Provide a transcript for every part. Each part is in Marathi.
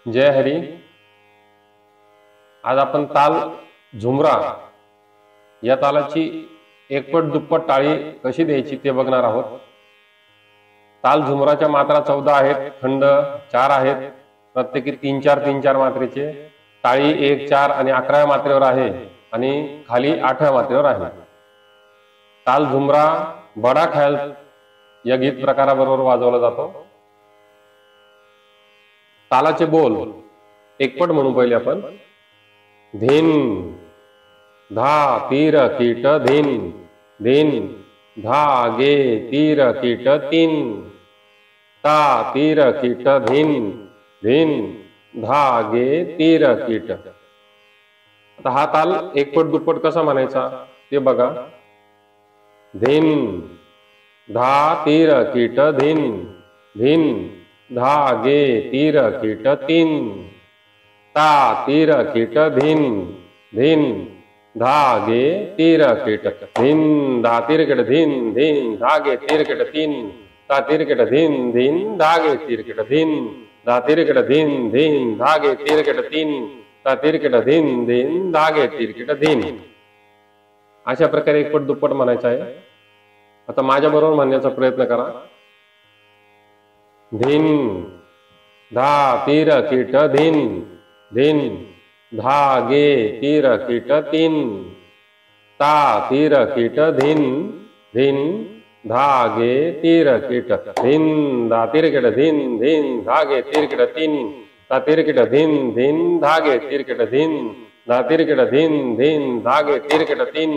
जय हरी. आज आपण ताल झुमरा या तालाची एकपट दुप्पट टाळी कशी द्यायची ते बघणार आहोत. ताल झुमराच्या मात्रा 14 आहेत, खंड 4 आहेत, प्रत्येकी 3-4 मात्रेचे. टाळी 1, 4 आणि 11व्या मात्रेवर आहे आणि खाली 8व्या मात्रेवर आहे. ताल झुमरा बडा ख्याल या गीत प्रकाराबरोबर वाजवला जातो. तालाचे बोल एकपट म्हणू पहिले आपण. धिन धा तीर कीट धिन धिन धा गे तीर कीट तीन ता तीर कीट धिन धिन धा गे तीर कीट. आता हा ताल एकपट दुप्पट कसा म्हणायचा ते बघा. धिन धा तीर कीट धिन धिन धा गे तीर कीट तीन ता तीर कीट धिन धिन धा गे तीर कीट धिन धा तीर कीट धिन धिन धा गे तीर कीट तीन ता तीर कीट धिन धिन धा गे तीर कीट धिन धा तीर कीट धिन धिन धा गे तीर कीट तीन ता तीर कीट धिन धिन धा गे तीर कीट धिन. अशा प्रकारे एकपट दुप्पट म्हणायचं आहे. आता माझ्या बरोबर म्हणण्याचा प्रयत्न करा. धिन धा तीर कीट धिन धिन धा गे तीर कीट तीन ता तीर कीट धिन धिन धा गे तीर कीट धिन धा तीर कीट धिन धिन धा गे तीर कीट तीन ता तीर कीट धिन धिन धा गे तीर कीट धिन धा तीर कीट धिन धिन धा गे तीर कीट तीन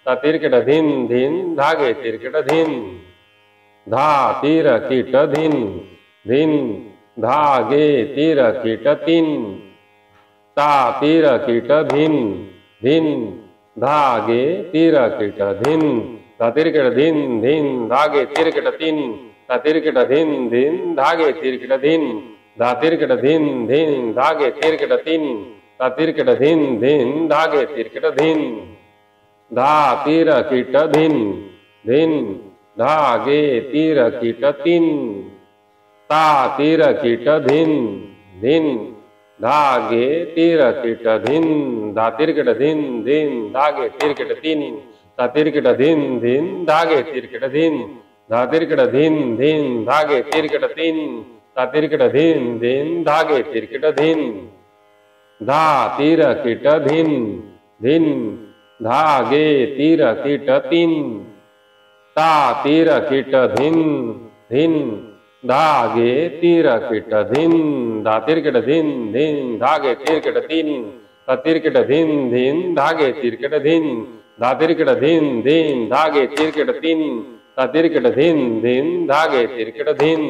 ता तीर कीट धिन धिन धा गे तीर कीट धिन. धा तीर कीट धिन धिन धा गे तीर कीट तीन ता तीर कीट धिन धिन धा गे तीर कीट धिन धा तीर कीट धिन धिन धा गे तीर कीट तीन ता तीर कीट धिन धिन धा गे तीर कीट धिन धा तीर कीट धिन धिन धा गे तीर कीट तीन ता तीर कीट धिन धिन धा गे तीर कीट धिन. धा तीर कीट धिन धिन धा गे तीर कीट तीन ता तीर कीट धिन धिन धा गे तीर कीट धिन धा तीर कीट धिन धिन धा गे तीर कीट तीन ता तीर कीट धिन धिन धा गे तीर कीट धिन धा तीर कीट धिन धिन धा गे तीर कीट तीन ता तीर कीट धिन धिन धा गे तीर कीट धिन. धा तीर कीट धिन धिन धा गे तीर कीट तीन ता तीर कीट धिन धिन धा गे तीर कीट धिन धा तीर कीट धिन धिन धा गे तीर कीट तीन ता तीर कीट धिन धिन धा गे तीर कीट धिन धा तीर कीट धिन धिन धा गे तीर कीट तीन ता तीर कीट धिन धिन धा गे तीर कीट धिन.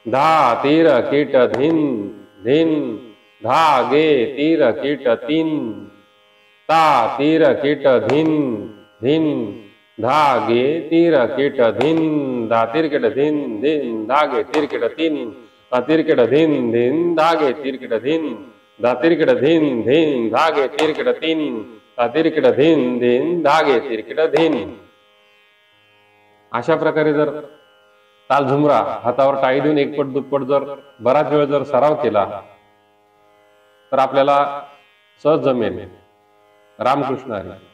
धा तीर कीट धिन धिन धा गे तीर कीट तीन ता तीर कीट धिन धिन धा गे तीर कीट धिन धा तीर कीट धिन धिन धा गे तीर कीट तीन ता तीर कीट धिन धिन धा गे तीर कीट धिन धा तीर कीट धिन धिन धा गे तीर कीट तीन ता तीर कीट धिन धिन धा गे तीर कीट धिन. अशा प्रकारे जर ताल झुमरा हातावर टाळी देऊन एकपट दुप्पट जर बराच वेळ जर सराव केला तर आपल्याला सहज जमेल. रामकृष्ण हरी.